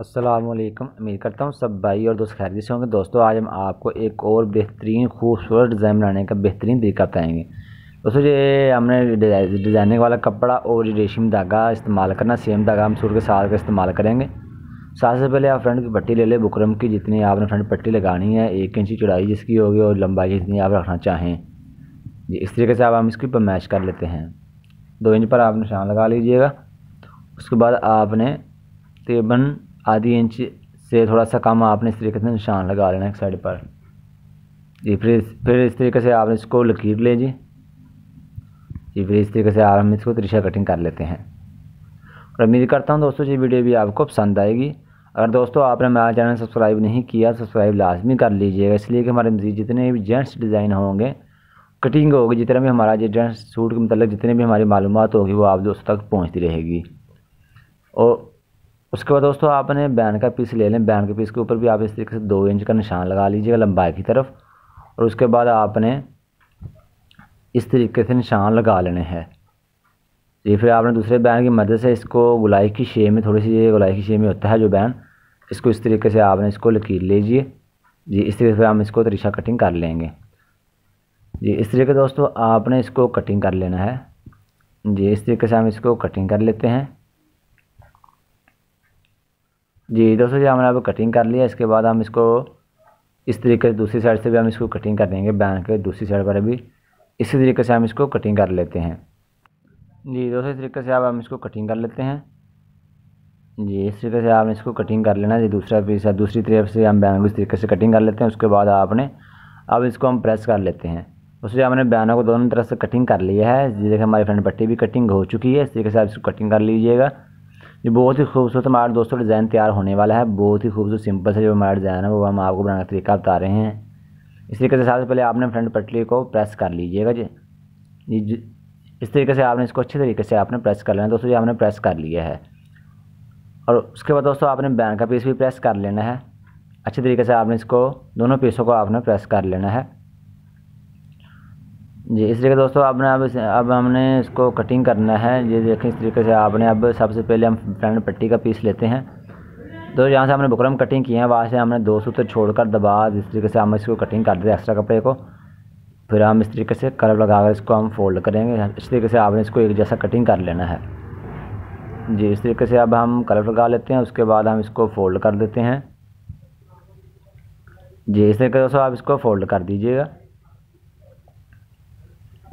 अस्सलामुअलैकुम। उम्मीद करता हूँ सब भाई और दोस्त खैरियत से होंगे। दोस्तों आज हम आपको एक और बेहतरीन खूबसूरत डिज़ाइन बनाने का बेहतरीन तरीका बताएंगे। दोस्तों ये हमने डिज़ाइनिंग वाला कपड़ा और रेशमी धागा इस्तेमाल करना। सेम धागा हम सूट के साथ का इस्तेमाल करेंगे। साथ से पहले आप फ्रंट की पट्टी ले लें बुकरम की, जितनी आपने फ्रंट पट्टी लगानी है 1 इंच चौड़ाई जिसकी होगी और लंबाई जितनी आप रखना चाहें जी इस तरीके से आप हम इसके ऊपर मैच कर लेते हैं। 2 इंच पर आप निशान लगा लीजिएगा। उसके बाद आपने तकरीबन आधी इंच से थोड़ा सा कम आपने इस तरीके से निशान लगा लेना एक साइड पर जी। फिर इस तरीके से आपने इसको लकीर ले जी। फिर इस तरीके से हम इसको तिरछा कटिंग कर लेते हैं। और उम्मीद करता हूँ दोस्तों ये वीडियो भी आपको पसंद आएगी। अगर दोस्तों आपने हमारा चैनल सब्सक्राइब नहीं किया सब्सक्राइब लाजमी कर लीजिएगा, इसलिए कि हमारे मज़ीद जितने भी जेंट्स डिज़ाइन होंगे, कटिंग होगी, जितना भी हमारा जो जेंट्स सूट के मतलब जितने भी हमारी मालूमात होगी वो आप दोस्तों तक पहुँचती रहेगी। और उसके बाद दोस्तों आपने बैन का पीस ले लें। बैन के पीस के ऊपर भी आप इस तरीके से 2 इंच का निशान लगा लीजिएगा लंबाई की तरफ। और उसके बाद आपने इस तरीके से निशान लगा लेने हैं जी। फिर आपने दूसरे बैन की मदद से इसको गुलाई की शेप में, थोड़ी सी ये गुलाई की शेप में होता है जो बैन, इसको इस तरीके से आपने इसको लकीर लीजिए जी। इस तरीके से हम इसको तिरछा कटिंग कर लेंगे जी। इस तरीके दोस्तों आपने इसको कटिंग कर लेना है जी। इस तरीके से हम इसको कटिंग कर लेते हैं जी। दोस्तों जी हमने अब कटिंग कर लिया। इसके बाद हम इसको इस तरीके से दूसरी साइड से भी हम इसको कटिंग कर देंगे। बैन के दूसरी साइड पर भी इसी तरीके से हम इसको कटिंग कर लेते हैं जी। दोस्तों इस तरीके से अब हम इसको कटिंग कर लेते हैं जी। इस तरीके से आपने इसको कटिंग कर लेना जी। दूसरा पीस है, दूसरी तरफ से हम बैन को इस तरीके से कटिंग कर लेते हैं। उसके बाद आपने अब इसको हम प्रेस कर लेते हैं। उससे हमने बैनों को दोनों तरफ से कटिंग कर लिया है जी। देखिए हमारी फ्रंट पट्टी भी कटिंग हो चुकी है। इस तरीके से आप इसको कटिंग कर लीजिएगा। ये बहुत ही खूबसूरत हमारा दोस्तों डिज़ाइन तैयार होने वाला है। बहुत ही खूबसूरत सिंपल से जो हमारा डिज़ाइन है वो हम आपको बनाने का तरीका बता रहे हैं। इस तरीके से सबसे पहले आपने फ्रंट पट्टी को प्रेस कर लीजिएगा जी। इस तरीके से आपने इसको अच्छे तरीके से आपने प्रेस कर लेना दोस्तों। ये आपने प्रेस कर लिया है। और उसके बाद दोस्तों आपने बैन का पीस भी प्रेस कर लेना है अच्छे तरीके से। आपने इसको दोनों पीसों को आपने प्रेस कर लेना है जी। इस तरीके दोस्तों आपने अब हमने इसको कटिंग करना है। ये देखें इस तरीके से आपने अब सबसे पहले हम फ्रंट पट्टी का पीस लेते हैं। तो जहाँ से हमने बुकरम कटिंग की है वहाँ से हमने 2 सूत्र छोड़कर दबा इस तरीके से हम इसको कटिंग कर देते हैं एक्स्ट्रा कपड़े को। फिर हम इस तरीके से कर्व लगाकर इसको हम फोल्ड करेंगे। इस तरीके से आपने इसको एक जैसा कटिंग कर लेना है जी। इस तरीके से अब हम कर्व लगा लेते हैं। उसके बाद हम इसको फोल्ड कर देते हैं जी। इस तरीके से दोस्तों आप इसको फोल्ड कर दीजिएगा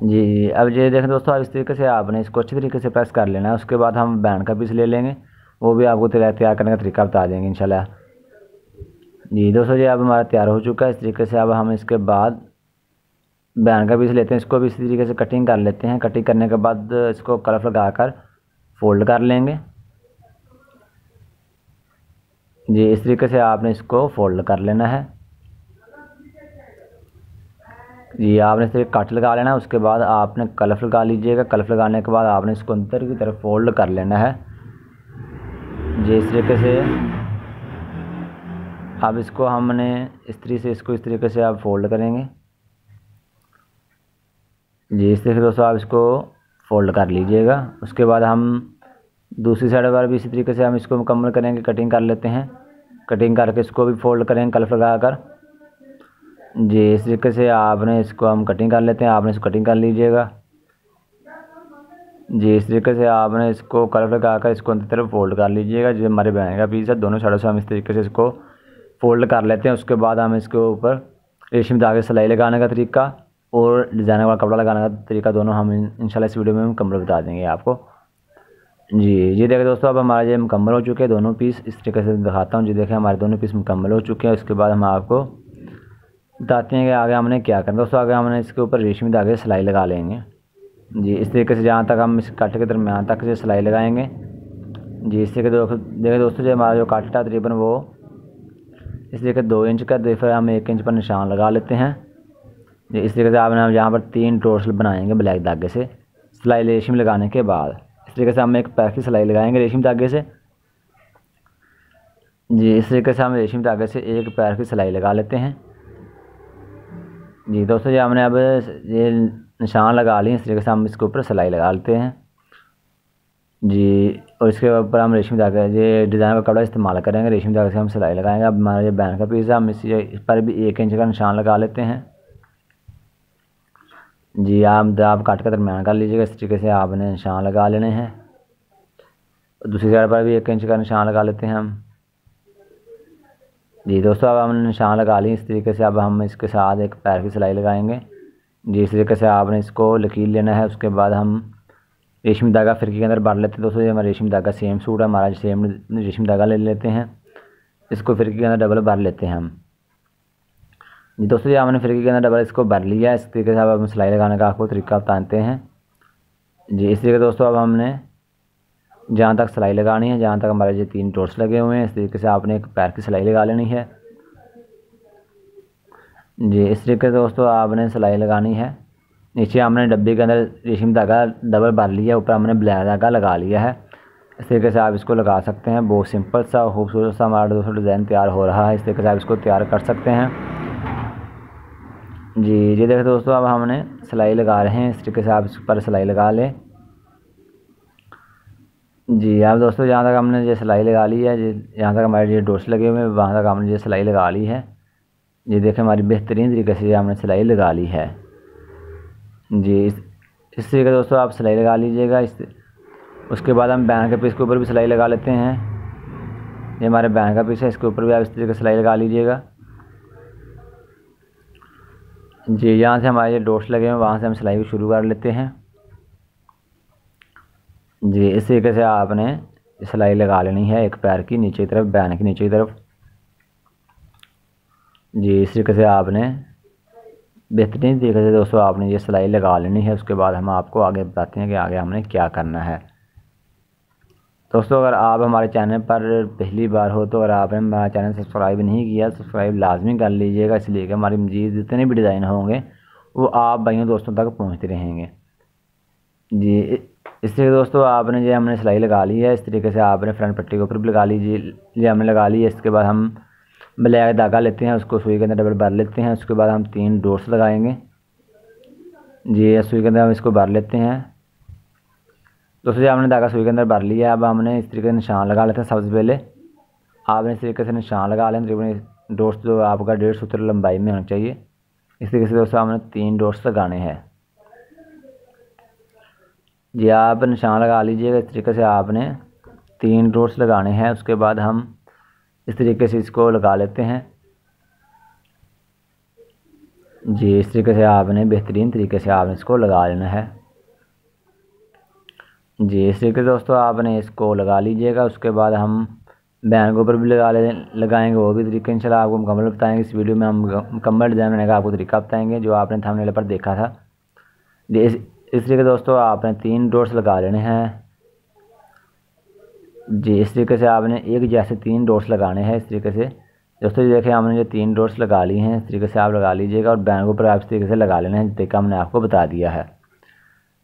जी। अब ये देखें दोस्तों अब इस तरीके से आपने इसको अच्छी तरीके से प्रेस कर लेना है। उसके बाद हम बैन का पीस ले लेंगे, वो भी आपको तैयार करने का तरीका बता देंगे इंशाल्लाह जी। दोस्तों ये अब हमारा तैयार हो चुका है। इस तरीके से अब हम इसके बाद बैन का पीस लेते हैं। इसको भी इसी तरीके से कटिंग कर लेते हैं। कटिंग करने के बाद इसको कर्व लगाकर फोल्ड कर लेंगे जी। इस तरीके से आपने इसको फोल्ड कर लेना है जी। आपने सिर्फ कट लगा लेना है। उसके बाद आपने कलफ लगा लीजिएगा। कलफ लगाने के बाद आपने इसको अंदर की तरफ फोल्ड कर लेना है जी। इस तरीके से अब इसको हमने इस तरीके से आप फोल्ड करेंगे जी। इस तरीके से दोस्तों आप इसको फोल्ड कर लीजिएगा। उसके बाद हम दूसरी साइड पर भी इसी तरीके से हम इसको मुकम्मल करेंगे। कटिंग कर लेते हैं। कटिंग करके इसको भी फोल्ड करेंगे कलफ लगाकर जी। इस तरीके से आपने इसको हम कटिंग कर लेते हैं। आपने इसको कटिंग कर लीजिएगा जी। इस तरीके से आपने इसको कर्व लगाकर इसको अंदर तरफ फोल्ड कर लीजिएगा। जो हमारे बैन का पीस है दोनों साइडों से हम इस तरीके से इसको फोल्ड कर लेते हैं। उसके बाद हम इसके ऊपर रेशमी धागे सिलाई लगाने का तरीका और डिज़ाइन वाला कपड़ा लगाने का तरीका दोनों हम इंशाल्लाह इस वीडियो में मुकम्मल बता देंगे आपको जी। ये देखें दोस्तों अब हमारे ये मुकम्मल हो चुके हैं दोनों पीस। इस तरीके से दिखाता हूँ जी। देखें हमारे दोनों पीस मुकम्मल हो चुके हैं। उसके बाद हम आपको बताते हैं कि आगे हमने क्या करना है। दोस्तों आगे हमने इसके ऊपर रेशमी धागे सिलाई लगा लेंगे जी। इस तरीके से जहाँ तक हम इस काटे के दरमियान तक से सिलाई लगाएंगे जी। इस तरीके देखिए दोस्तों जो हमारा जो काटा तकरीबन वो इस तरीके 2 इंच का, फिर हम 1 इंच पर निशान लगा लेते हैं जी। इस तरीके से आपने हम यहाँ पर 3 टोर्सल बनाएंगे ब्लैक धागे से सिलाई रेशमी लगाने के बाद। इस तरीके से हम एक पैर की सिलाई लगाएंगे रेशमी धागे से जी। इस तरीके से हम रेशमी धागे से एक पैर की सिलाई लगा लेते हैं जी। दोस्तों ये हमने अब ये निशान लगा लिए। इस तरीके से हम इसके ऊपर सिलाई लगा लेते हैं जी। और इसके ऊपर हम रेशमी धागा ये डिज़ाइन का कपड़ा इस्तेमाल करेंगे। रेशमी धागे से हम सिलाई लगाएंगे। अब हमारा ये बैंड का पीस है, हम इस पर भी 1 इंच का निशान लगा लेते हैं। जी आप काट कर दरम्यान कर लीजिएगा। इस तरीके से आपने निशान लगा लेने हैं। दूसरी साइड पर भी 1 इंच का निशान लगा लेते हैं हम। जी दोस्तों, अब हमने निशान लगा ली इस तरीके से। अब हम इसके साथ एक पैर की सिलाई लगाएंगे। जी इस तरीके से आपने इसको लकीर लेना है। उसके बाद हम रेशमी धागा फिरकी के अंदर भर लेते हैं। दोस्तों ये हमारा रेशमी धागा सेम सूट है, हमारा सेम रेशमी धागा ले लेते हैं। इसको फिरकी के अंदर डबल भर लेते हैं हम। जी दोस्तों, ये हमने फिरकी के अंदर डबल इसको भर लिया। इस तरीके से अब हम सिलाई लगाने का आपको तरीका बताते हैं। जी इस तरीके दोस्तों, अब हमने जहाँ तक सिलाई लगानी है, जहाँ तक हमारे ये 3 डॉट्स लगे हुए हैं, इस तरीके से आपने एक पैर की सिलाई लगा लेनी है। जी इस तरीके से दोस्तों आपने सिलाई लगानी है। नीचे हमने डब्बे के अंदर रेशमी धागा डबल भर लिया, ऊपर हमने ब्लैक धागा लगा लिया है। इस तरीके से आप इसको लगा सकते हैं। बहुत सिंपल सा खूबसूरत सा हमारा दोस्तों डिज़ाइन तैयार हो रहा है। इस तरीके से आप इसको तैयार कर सकते हैं। जी ये देखिए दोस्तों, अब हमने सिलाई लगा रहे हैं। इस तरीके से आप इस पर सिलाई लगा लें। जी अब दोस्तों, जहाँ तक हमने ये सिलाई लगा ली है, जहाँ तक हमारे ये डॉट्स लगे हुए हैं, वहाँ तक हमने ये सिलाई लगा ली है। ये देखें हमारी बेहतरीन तरीके से हमने सिलाई लगा ली है। जी इस तरीके से दोस्तों आप सिलाई लगा लीजिएगा। उसके बाद हम बैंड के पीस के ऊपर भी सिलाई लगा लेते हैं। ये हमारे बैंड का पीस है, इसके ऊपर भी आप इस तरीके से सिलाई लगा लीजिएगा। जी यहाँ से हमारे ये डॉट्स लगे हैं, वहाँ से हम सिलाई को शुरू कर लेते हैं। जी इस तरीके से आपने सिलाई लगा लेनी है एक पैर की नीचे की तरफ, बैंड की नीचे की तरफ। जी इस तरीके से आपने बेहतरीन तरीके से दोस्तों आपने ये सिलाई लगा लेनी है। उसके बाद हम आपको आगे बताते हैं कि आगे हमने क्या करना है। दोस्तों, अगर आप हमारे चैनल पर पहली बार हो तो अगर आपने हमारा चैनल सब्सक्राइब नहीं किया, सब्सक्राइब लाजमी कर लीजिएगा, इसलिए कि हमारी मज़ीद जितने भी डिज़ाइन होंगे वो आप भाइयों दोस्तों तक पहुँचते रहेंगे। जी इस तरीके दोस्तों आपने जो हमने सिलाई लगा ली है, इस तरीके से आपने फ्रंट पट्टी के ऊपर भी लगा लीजिए। ये हमने लगा ली है। इसके बाद हम ब्लैक धागा लेते हैं, उसको सुई के अंदर डबल भर लेते हैं। उसके बाद हम 3 डॉट्स लगाएंगे। जी सुई के अंदर हम इसको भर लेते हैं। दोस्तों हमने धागा सुई के अंदर भर लिया है। अब हमने इस तरीके से निशान लगा लेते हैं। सबसे पहले आपने इस तरीके से निशान लगा लें। तकरीबन डॉट्स जो आपका 1.5 सूत्र लंबाई में होना चाहिए। इस तरीके से दोस्तों हमने 3 डॉट्स लगाने हैं। जी आप निशान लगा लीजिएगा। इस तरीके से आपने 3 डॉट्स लगाने हैं। उसके बाद हम इस तरीके से इसको लगा लेते हैं। जी इस तरीके से आपने बेहतरीन तरीके से आपने इसको लगा लेना है। जी इस तरीके से दोस्तों आपने इसको लगा लीजिएगा। उसके बाद हम बैंड के ऊपर भी लगाएंगे, वो भी तरीके इंशाल्लाह आपको मुकम्मल बताएंगे। इस वीडियो में हम मुकम्मल डिज़ाइन बनाने का आपको तरीका बताएंगे जो आपने थंबनेल पर देखा था। जी इस तरीके दोस्तों आपने 3 डॉट्स लगा लेने हैं। जी इस तरीके से आपने एक जैसे 3 डॉट्स लगाने हैं। इस तरीके से दोस्तों ये देखें हमने जो 3 डॉट्स लगा ली हैं, इस तरीके से आप लगा लीजिएगा और बैंड के ऊपर आप इस तरीके से लगा लेना है, तरीका हमने आपको बता दिया है।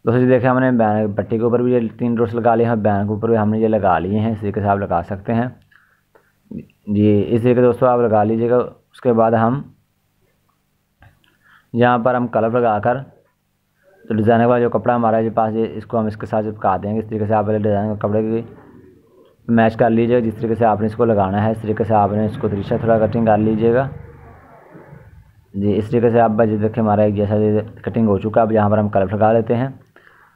दोस्तों ये देखें हमने बैंड पट्टी के ऊपर भी ये 3 डॉट्स लगा लिए हैं, बैंड के ऊपर भी हमने ये लगा लिए हैं। इस तरीके से आप लगा सकते हैं। जी इस तरीके दोस्तों आप लगा लीजिएगा। उसके बाद हम यहाँ पर हम कलर लगाकर तो डिज़ाइन वाला जो कपड़ा हमारा जो पास है इसको हम इसके साथ चिपका देंगे। इस तरीके से आप पहले डिज़ाइन का कपड़े की मैच कर लीजिएगा जिस तरीके से आपने इसको लगाना है। इस तरीके से आपने इसको तिरछा थोड़ा कटिंग कर लीजिएगा। जी इस तरीके से आप बस देखें हमारा एक जैसा कटिंग हो चुका है। अब यहाँ पर हम कलर लगा लेते हैं।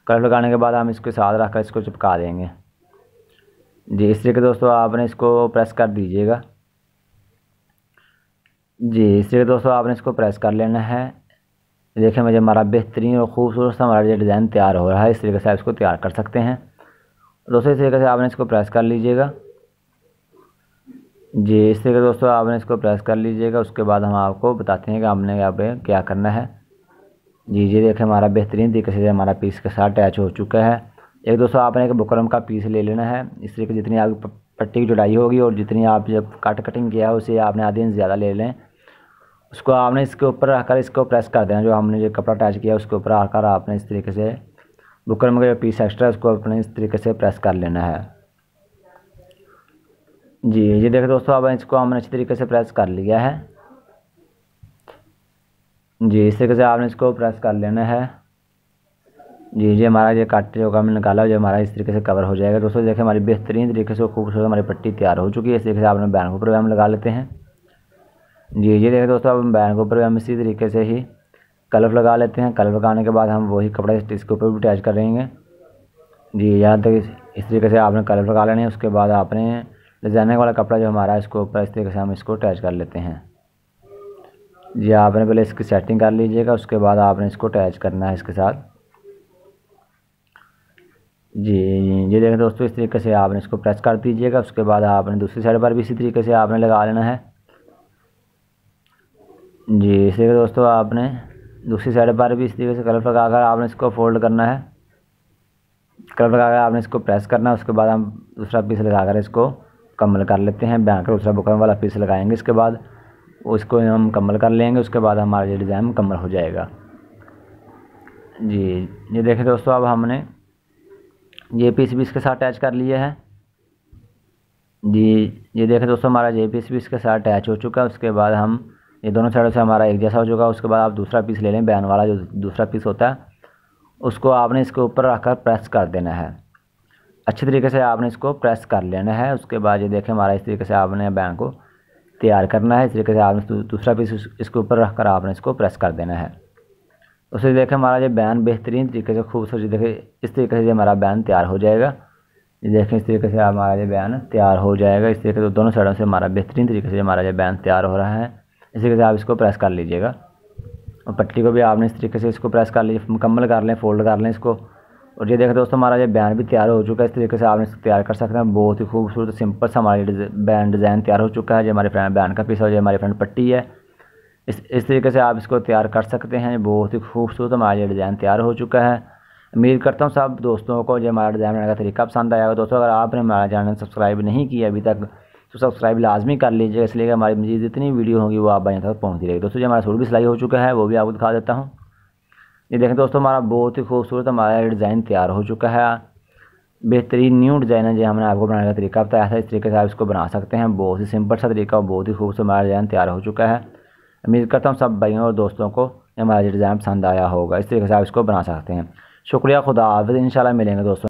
कलर लगाने के बाद हम इसके साथ रखकर इसको चिपका देंगे। जी इस तरीके दोस्तों आपने इसको प्रेस कर दीजिएगा। जी इस तरीके दोस्तों आपने इसको प्रेस कर लेना है। देखिए मुझे हमारा बेहतरीन और खूबसूरत सा हमारा ये डिज़ाइन तैयार हो रहा है। इस तरीके से आप इसको तैयार कर सकते हैं। दोस्तों इस तरीके से आपने इसको प्रेस कर लीजिएगा। जी इस तरीके दोस्तों आपने इसको प्रेस कर लीजिएगा। उसके बाद हम आपको बताते हैं कि हमने यहाँ पे क्या करना है। जी जी देखिए हमारा बेहतरीन तरीके से हमारा पीस के साथ अटैच हो चुका है। एक दोस्तों आपने एक बुकरम का पीस ले लेना है। इस तरीके जितनी आपकी पट्टी की चौड़ाई होगी और जितनी आप जब कटिंग किया है उसे आपने आधी इंच ज़्यादा ले लें। उसको आपने इसके ऊपर रखकर इसको प्रेस कर देना। जो हमने जो कपड़ा अटैच किया उसके ऊपर आकर आपने इस तरीके से बुकरम का जो पीस एक्स्ट्रा है उसको अपने इस तरीके से प्रेस कर लेना है। जी ये देखिए दोस्तों अब इसको हमने अच्छी तरीके से प्रेस कर लिया है। जी इस तरीके से आपने इसको प्रेस कर लेना है। जी जी, हमारा ये कट जो हमने निकाला जो हमारा इस तरीके से कवर हो जाएगा। दोस्तों देखिए हमारी बेहतरीन तरीके से खूबसूरत हमारी पट्टी तैयार हो चुकी है। इस तरीके से आपने बैन के ऊपर भी हम लगा लेते हैं। जी ये देखिए दोस्तों, अब बैन के ऊपर भी हम इसी तरीके से ही कलर लगा लेते हैं। कलर लगाने के बाद हम वही कपड़ा इसके ऊपर भी अटैच करेंगे। जी यहाँ तक इस तरीके से आपने कलर लगा लेने हैं। उसके बाद आपने डिज़ाइनिंग वाला कपड़ा जो हमारा इसके ऊपर इस तरीके से हम इसको अटैच कर लेते हैं। जी आपने पहले इसकी सेटिंग कर लीजिएगा, उसके बाद आपने इसको अटैच करना है इसके साथ। जी ये देखें दोस्तों, इस तरीके से आपने इसको प्रेस कर दीजिएगा। उसके बाद आपने दूसरी साइड पर भी इसी तरीके से आपने लगा लेना है। जी इसी तरीके दोस्तों आपने दूसरी साइड पर भी इस तरीके से कलर लगाकर आपने इसको फोल्ड करना है। कलर लगाकर आपने इसको प्रेस करना है। उसके बाद हम दूसरा पीस लगाकर इसको कम्बल कर लेते हैं। बैंक का दूसरा बुकरम वाला पीस लगाएंगे, इसके बाद उसको हम कम्बल कर लेंगे। उसके बाद हमारा ये डिज़ाइन मुकम्मल हो जाएगा। जी ये देखें दोस्तों, अब हमने ये पीस भी इसके साथ अटैच कर लिया है। जी ये देखें दोस्तों, हमारा ये पीस भी इसके साथ अटैच हो चुका है। उसके बाद हम ये दोनों साइडों से हमारा एक जैसा हो चुका है। उसके बाद आप दूसरा पीस ले लें, बैन वाला जो दूसरा पीस होता है उसको आपने इसके ऊपर रखकर प्रेस कर देना है। अच्छी तरीके से आपने इसको प्रेस कर लेना है। उसके बाद ये देखें हमारा इस तरीके से आपने बैन को तैयार करना है। इस तरीके से आपने दूसरा पीस इसके ऊपर रखकर आपने इसको प्रेस कर देना है। उसे देखें हमारा ये बैन बेहतरीन तरीके से खूबसूरत देखें इस तरीके से हमारा बैन तैयार हो जाएगा। ये देखें इस तरीके से हमारा ये बैन तैयार हो जाएगा। इस तरीके से दोनों साइडों से हमारा बेहतरीन तरीके से हमारा ये बैन तैयार हो रहा है। इस तरीके से आप इसको प्रेस कर लीजिएगा और पट्टी को भी आपने इस तरीके से इसको प्रेस कर लीजिए, मुकम्मल कर लें, फोल्ड कर लें इसको। और ये देखें दोस्तों, हमारा ये बैन भी तैयार हो चुका है। इस तरीके से आपने इसको तैयार कर सकते हैं। बहुत ही खूबसूरत सिंपल सा हमारा बैन डिज़ाइन तैयार हो चुका है। जो हमारे फ्रेंड बैन का पीस है, जो हमारी फ्रेंड पट्टी है, इस तरीके से आप इसको तैयार कर सकते हैं। बहुत ही खूबसूरत हमारा ये डिज़ाइन तैयार हो चुका है। उम्मीद करता हूँ सब दोस्तों को जो हमारा डिज़ाइन बनाने का तरीका पसंद आएगा। दोस्तों अगर आपने हमारा चैनल सब्सक्राइब नहीं किया अभी तक तो सब्सक्राइब लाजमी कर लीजिएगा, इसलिए कि हमारी मज़ीद जितनी वीडियो होगी वो आप यहाँ तक पहुँचती रहेगी। दोस्तों जो हमारा सूट भी सिलाई हो चुका है वो भी आपको दिखा देता हूँ। ये देखें दोस्तों, हमारा बहुत ही खूबसूरत हमारा डिज़ाइन तैयार हो चुका है। बेहतरीन न्यू डिज़ाइन है जो हमने आपको बनाने का तरीका बताया था। इस तरीके से आप इसको बना सकते हैं। बहुत ही सिंपल सा तरीका और बहुत ही खूबसूरत हमारा डिज़ाइन तैयार हो चुका है। उम्मीद करता हूँ सब भाइयों और दोस्तों को हमारा डिज़ाइन पसंद आया होगा। इस तरीके से आप इसको बना सकते हैं। शुक्रिया, खुदा हाफ़िज़। इंशाल्लाह मिलेंगे दोस्तों।